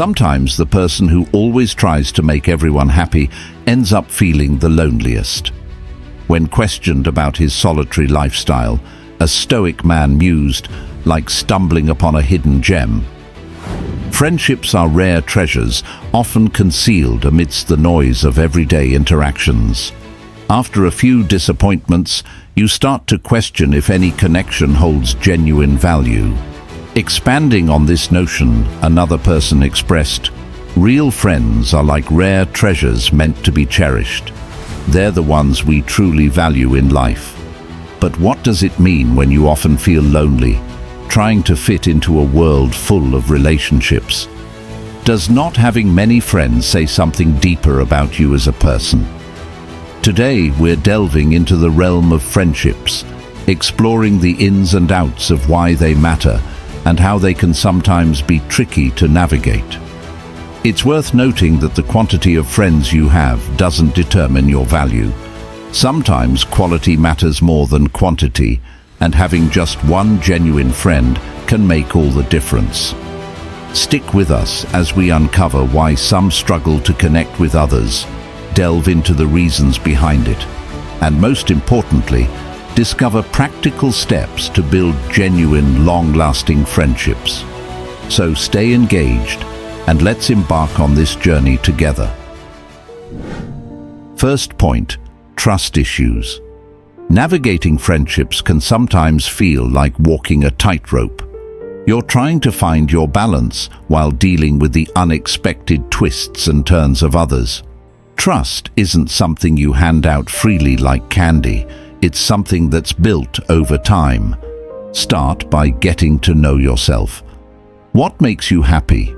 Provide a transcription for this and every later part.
Sometimes the person who always tries to make everyone happy ends up feeling the loneliest. When questioned about his solitary lifestyle, a Stoic man mused, like stumbling upon a hidden gem. Friendships are rare treasures, often concealed amidst the noise of everyday interactions. After a few disappointments, you start to question if any connection holds genuine value. Expanding on this notion, another person expressed, "Real friends are like rare treasures meant to be cherished. They're the ones we truly value in life." But what does it mean when you often feel lonely, trying to fit into a world full of relationships? Does not having many friends say something deeper about you as a person? Today, we're delving into the realm of friendships, exploring the ins and outs of why they matter and how they can sometimes be tricky to navigate. It's worth noting that the quantity of friends you have doesn't determine your value. Sometimes quality matters more than quantity, and having just one genuine friend can make all the difference. Stick with us as we uncover why some struggle to connect with others, delve into the reasons behind it, and most importantly, discover practical steps to build genuine, long-lasting friendships. So stay engaged and let's embark on this journey together. First point, trust issues. Navigating friendships can sometimes feel like walking a tightrope. You're trying to find your balance while dealing with the unexpected twists and turns of others. Trust isn't something you hand out freely like candy. It's something that's built over time. Start by getting to know yourself. What makes you happy?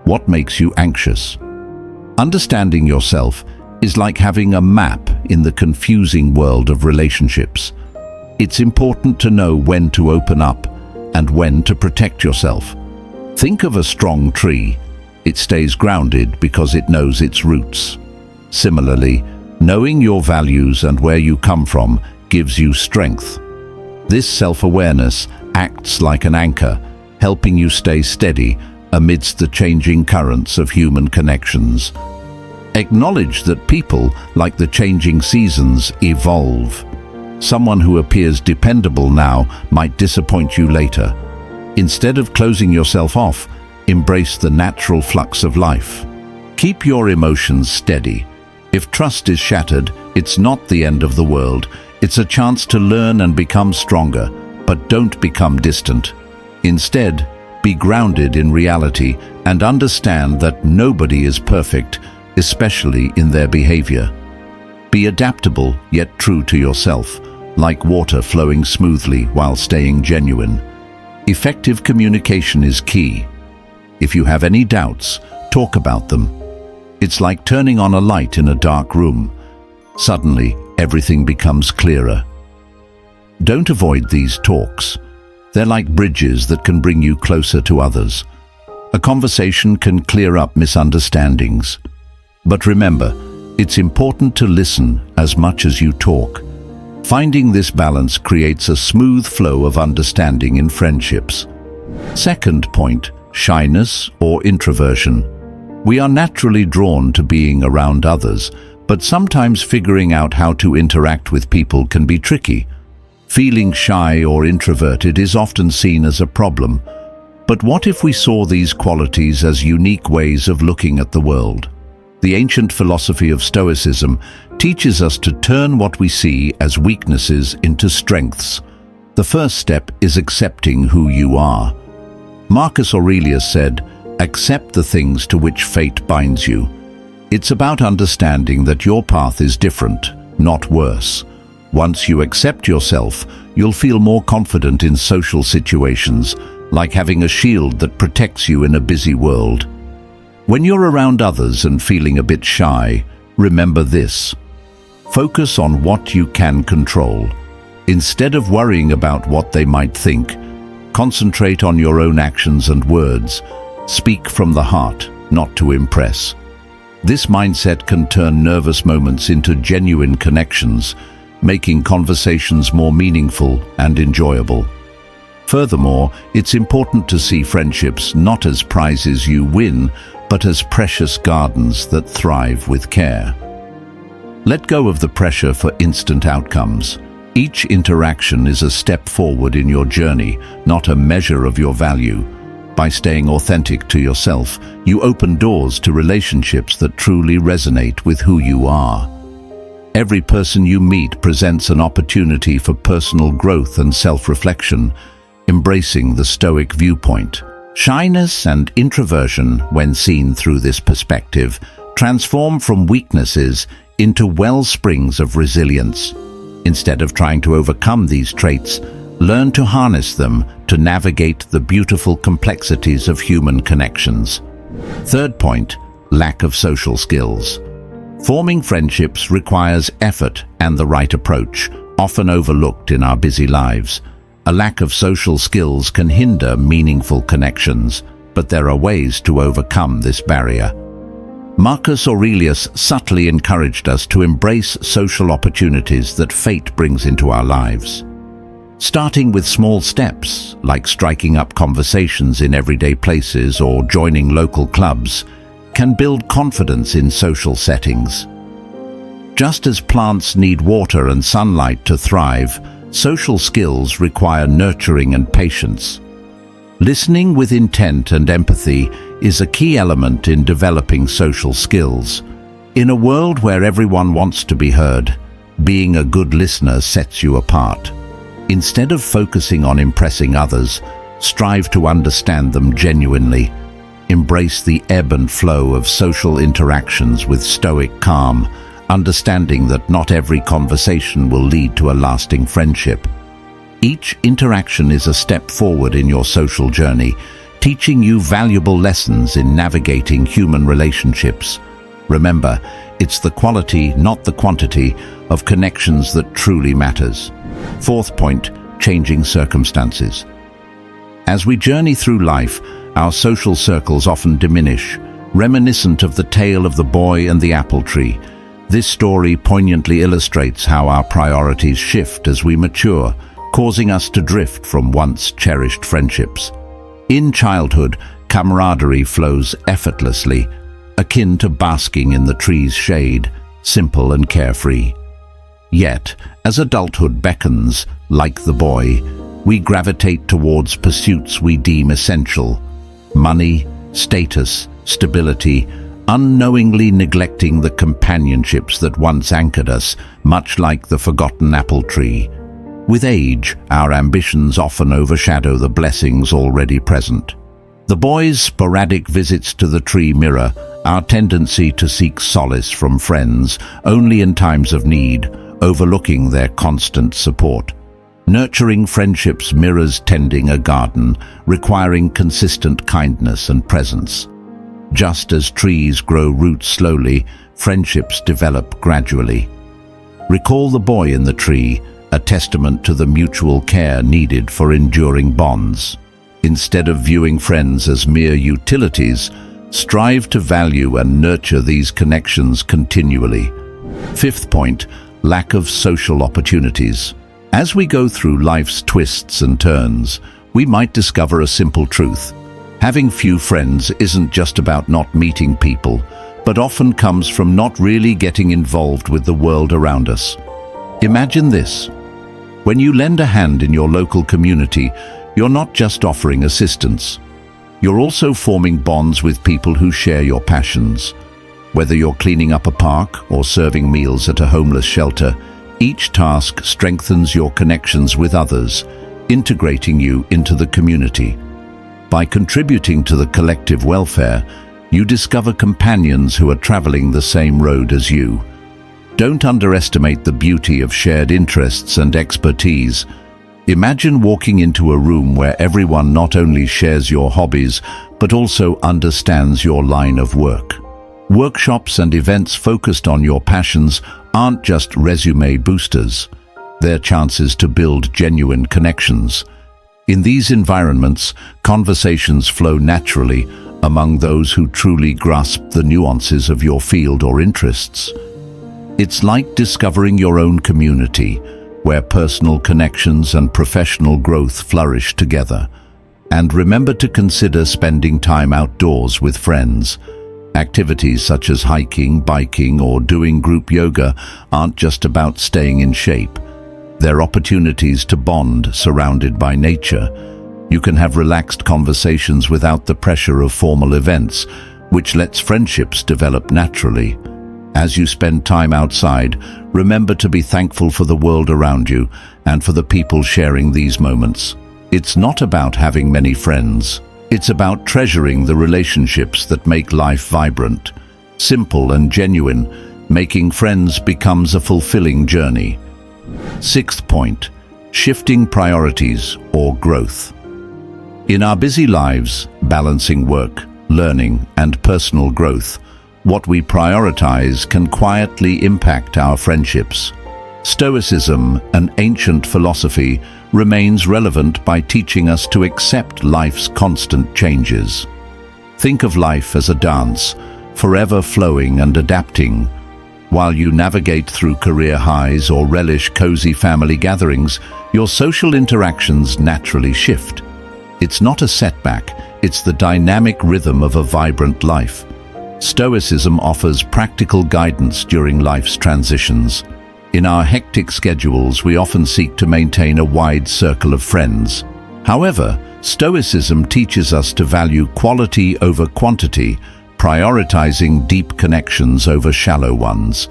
What makes you anxious? Understanding yourself is like having a map in the confusing world of relationships. It's important to know when to open up and when to protect yourself. Think of a strong tree. It stays grounded because it knows its roots. Similarly, knowing your values and where you come from gives you strength. This self-awareness acts like an anchor, helping you stay steady amidst the changing currents of human connections. Acknowledge that people, like the changing seasons, evolve. Someone who appears dependable now might disappoint you later. Instead of closing yourself off, embrace the natural flux of life. Keep your emotions steady. If trust is shattered, it's not the end of the world. It's a chance to learn and become stronger, but don't become distant. Instead, be grounded in reality and understand that nobody is perfect, especially in their behavior. Be adaptable yet true to yourself, like water flowing smoothly while staying genuine. Effective communication is key. If you have any doubts, talk about them. It's like turning on a light in a dark room. Suddenly, everything becomes clearer. Don't avoid these talks. They're like bridges that can bring you closer to others. A conversation can clear up misunderstandings. But remember, it's important to listen as much as you talk. Finding this balance creates a smooth flow of understanding in friendships. Second point, shyness or introversion. We are naturally drawn to being around others, but sometimes figuring out how to interact with people can be tricky. Feeling shy or introverted is often seen as a problem. But what if we saw these qualities as unique ways of looking at the world? The ancient philosophy of Stoicism teaches us to turn what we see as weaknesses into strengths. The first step is accepting who you are. Marcus Aurelius said, "Accept the things to which fate binds you." It's about understanding that your path is different, not worse. Once you accept yourself, you'll feel more confident in social situations, like having a shield that protects you in a busy world. When you're around others and feeling a bit shy, remember this. Focus on what you can control. Instead of worrying about what they might think, concentrate on your own actions and words. Speak from the heart, not to impress. This mindset can turn nervous moments into genuine connections, making conversations more meaningful and enjoyable. Furthermore, it's important to see friendships not as prizes you win, but as precious gardens that thrive with care. Let go of the pressure for instant outcomes. Each interaction is a step forward in your journey, not a measure of your value. By staying authentic to yourself, you open doors to relationships that truly resonate with who you are. Every person you meet presents an opportunity for personal growth and self-reflection, embracing the Stoic viewpoint. Shyness and introversion, when seen through this perspective, transform from weaknesses into wellsprings of resilience. Instead of trying to overcome these traits, learn to harness them to navigate the beautiful complexities of human connections. Third point, lack of social skills. Forming friendships requires effort and the right approach, often overlooked in our busy lives. A lack of social skills can hinder meaningful connections, but there are ways to overcome this barrier. Marcus Aurelius subtly encouraged us to embrace social opportunities that fate brings into our lives. Starting with small steps, like striking up conversations in everyday places or joining local clubs, can build confidence in social settings. Just as plants need water and sunlight to thrive, social skills require nurturing and patience. Listening with intent and empathy is a key element in developing social skills. In a world where everyone wants to be heard, being a good listener sets you apart. Instead of focusing on impressing others, strive to understand them genuinely. Embrace the ebb and flow of social interactions with stoic calm, understanding that not every conversation will lead to a lasting friendship. Each interaction is a step forward in your social journey, teaching you valuable lessons in navigating human relationships. Remember, it's the quality, not the quantity, of connections that truly matters. Fourth point, changing circumstances. As we journey through life, our social circles often diminish, reminiscent of the tale of the boy and the apple tree. This story poignantly illustrates how our priorities shift as we mature, causing us to drift from once cherished friendships. In childhood, camaraderie flows effortlessly, akin to basking in the tree's shade, simple and carefree. Yet, as adulthood beckons, like the boy, we gravitate towards pursuits we deem essential: money, status, stability, unknowingly neglecting the companionships that once anchored us, much like the forgotten apple tree. With age, our ambitions often overshadow the blessings already present. The boy's sporadic visits to the tree mirror our tendency to seek solace from friends only in times of need, overlooking their constant support. Nurturing friendships mirrors tending a garden, requiring consistent kindness and presence. Just as trees grow roots slowly, friendships develop gradually. Recall the boy in the tree, a testament to the mutual care needed for enduring bonds. Instead of viewing friends as mere utilities, strive to value and nurture these connections continually. Fifth point, lack of social opportunities. As we go through life's twists and turns, we might discover a simple truth. Having few friends isn't just about not meeting people, but often comes from not really getting involved with the world around us. Imagine this. When you lend a hand in your local community, you're not just offering assistance. You're also forming bonds with people who share your passions. Whether you're cleaning up a park or serving meals at a homeless shelter, each task strengthens your connections with others, integrating you into the community. By contributing to the collective welfare, you discover companions who are traveling the same road as you. Don't underestimate the beauty of shared interests and expertise. Imagine walking into a room where everyone not only shares your hobbies, but also understands your line of work. Workshops and events focused on your passions aren't just resume boosters. They're chances to build genuine connections. In these environments, conversations flow naturally among those who truly grasp the nuances of your field or interests. It's like discovering your own community, where personal connections and professional growth flourish together. And remember to consider spending time outdoors with friends. Activities such as hiking, biking, or doing group yoga aren't just about staying in shape. They're opportunities to bond surrounded by nature. You can have relaxed conversations without the pressure of formal events, which lets friendships develop naturally. As you spend time outside, remember to be thankful for the world around you and for the people sharing these moments. It's not about having many friends. It's about treasuring the relationships that make life vibrant, simple and genuine. Making friends becomes a fulfilling journey. Sixth point, shifting priorities or growth. In our busy lives, balancing work, learning, and personal growth, what we prioritize can quietly impact our friendships. Stoicism, an ancient philosophy, remains relevant by teaching us to accept life's constant changes. Think of life as a dance, forever flowing and adapting. While you navigate through career highs or relish cozy family gatherings, your social interactions naturally shift. It's not a setback, it's the dynamic rhythm of a vibrant life. Stoicism offers practical guidance during life's transitions. In our hectic schedules, we often seek to maintain a wide circle of friends. However, Stoicism teaches us to value quality over quantity, prioritizing deep connections over shallow ones.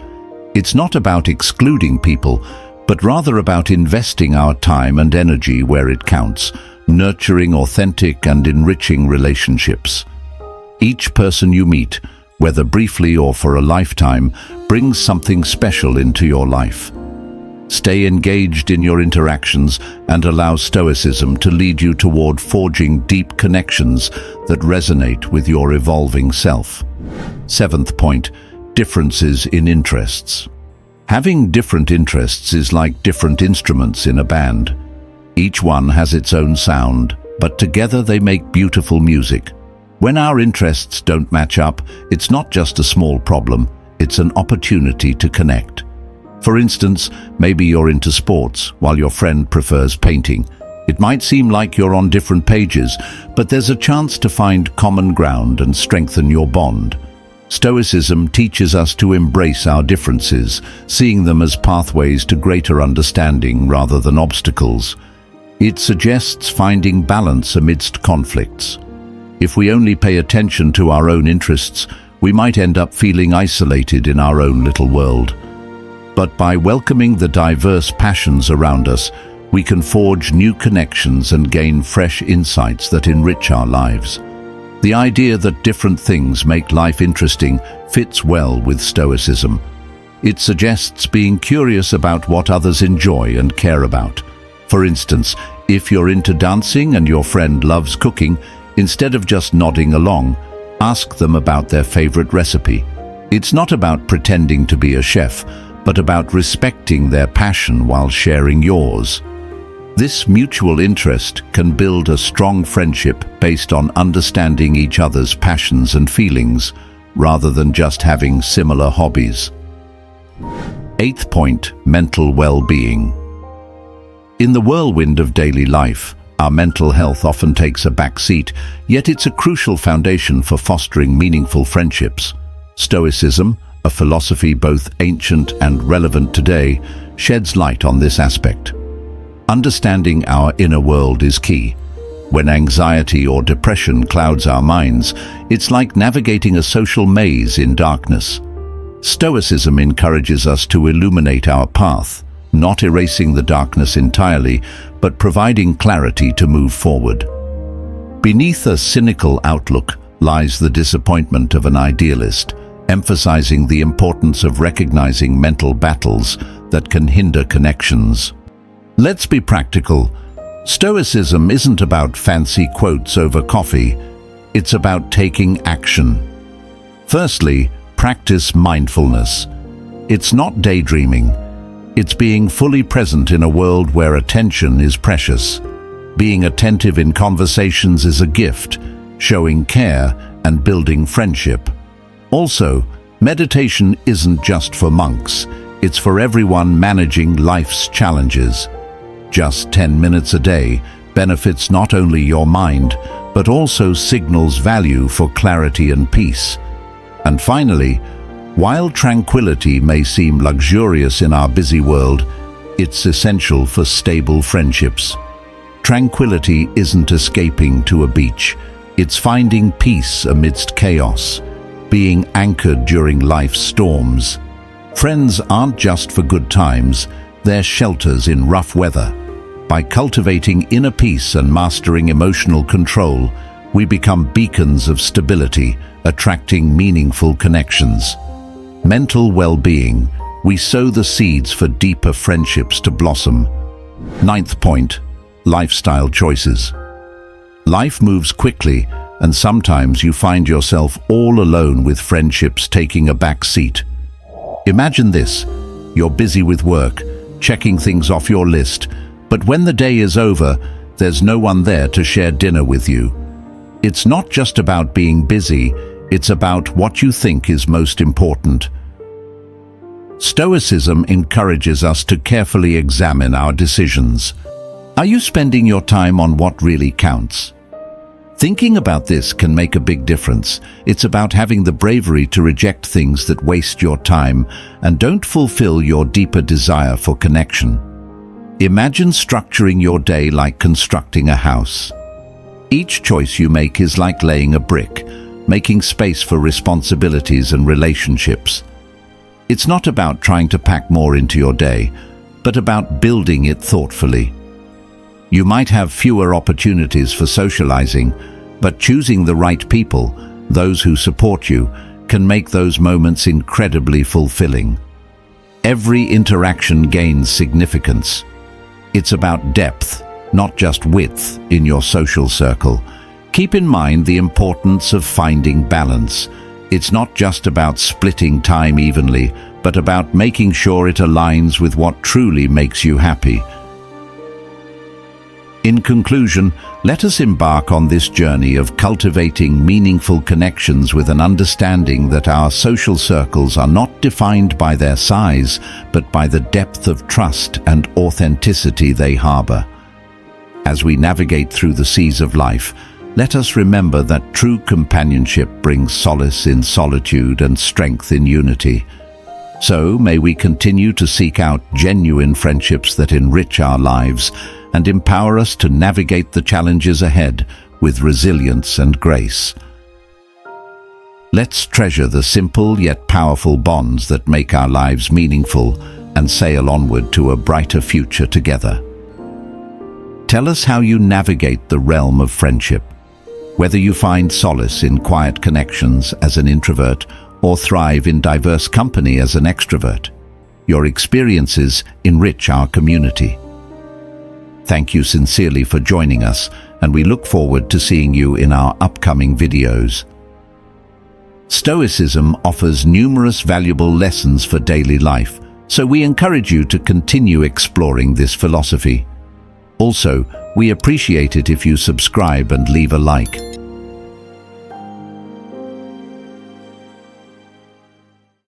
It's not about excluding people, but rather about investing our time and energy where it counts, nurturing authentic and enriching relationships. Each person you meet, whether briefly or for a lifetime, brings something special into your life. Stay engaged in your interactions and allow Stoicism to lead you toward forging deep connections that resonate with your evolving self. Seventh point, differences in interests. Having different interests is like different instruments in a band. Each one has its own sound, but together they make beautiful music. When our interests don't match up, it's not just a small problem, it's an opportunity to connect. For instance, maybe you're into sports while your friend prefers painting. It might seem like you're on different pages, but there's a chance to find common ground and strengthen your bond. Stoicism teaches us to embrace our differences, seeing them as pathways to greater understanding rather than obstacles. It suggests finding balance amidst conflicts. If we only pay attention to our own interests, we might end up feeling isolated in our own little world. But by welcoming the diverse passions around us, we can forge new connections and gain fresh insights that enrich our lives. The idea that different things make life interesting fits well with Stoicism. It suggests being curious about what others enjoy and care about. For instance, if you're into dancing and your friend loves cooking, instead of just nodding along, ask them about their favorite recipe. It's not about pretending to be a chef, but about respecting their passion while sharing yours. This mutual interest can build a strong friendship based on understanding each other's passions and feelings, rather than just having similar hobbies. Eighth point, mental well-being. In the whirlwind of daily life, our mental health often takes a back seat, yet it's a crucial foundation for fostering meaningful friendships. Stoicism, a philosophy both ancient and relevant today, sheds light on this aspect. Understanding our inner world is key. When anxiety or depression clouds our minds, it's like navigating a social maze in darkness. Stoicism encourages us to illuminate our path, not erasing the darkness entirely, but providing clarity to move forward. Beneath a cynical outlook lies the disappointment of an idealist, emphasizing the importance of recognizing mental battles that can hinder connections. Let's be practical. Stoicism isn't about fancy quotes over coffee. It's about taking action. Firstly, practice mindfulness. It's not daydreaming. It's being fully present in a world where attention is precious. Being attentive in conversations is a gift, showing care and building friendship. Also, meditation isn't just for monks. It's for everyone managing life's challenges. Just 10 minutes a day benefits not only your mind, but also signals value for clarity and peace. And finally, while tranquility may seem luxurious in our busy world, it's essential for stable friendships. Tranquility isn't escaping to a beach. It's finding peace amidst chaos, being anchored during life's storms. Friends aren't just for good times, they're shelters in rough weather. By cultivating inner peace and mastering emotional control, we become beacons of stability, attracting meaningful connections. Mental well-being, we sow the seeds for deeper friendships to blossom. Ninth point, lifestyle choices. Life moves quickly, and sometimes you find yourself all alone with friendships taking a back seat. Imagine this: you're busy with work, checking things off your list, but when the day is over, there's no one there to share dinner with you. It's not just about being busy, it's about what you think is most important. Stoicism encourages us to carefully examine our decisions. Are you spending your time on what really counts? Thinking about this can make a big difference. It's about having the bravery to reject things that waste your time and don't fulfill your deeper desire for connection. Imagine structuring your day like constructing a house. Each choice you make is like laying a brick, making space for responsibilities and relationships. It's not about trying to pack more into your day, but about building it thoughtfully. You might have fewer opportunities for socializing, but choosing the right people, those who support you, can make those moments incredibly fulfilling. Every interaction gains significance. It's about depth, not just width, in your social circle. Keep in mind the importance of finding balance. It's not just about splitting time evenly, but about making sure it aligns with what truly makes you happy. In conclusion, let us embark on this journey of cultivating meaningful connections with an understanding that our social circles are not defined by their size, but by the depth of trust and authenticity they harbor. As we navigate through the seas of life, let us remember that true companionship brings solace in solitude and strength in unity. So may we continue to seek out genuine friendships that enrich our lives and empower us to navigate the challenges ahead with resilience and grace. Let's treasure the simple yet powerful bonds that make our lives meaningful and sail onward to a brighter future together. Tell us how you navigate the realm of friendship. Whether you find solace in quiet connections as an introvert or thrive in diverse company as an extrovert, your experiences enrich our community. Thank you sincerely for joining us, and we look forward to seeing you in our upcoming videos. Stoicism offers numerous valuable lessons for daily life, so we encourage you to continue exploring this philosophy. Also, we appreciate it if you subscribe and leave a like.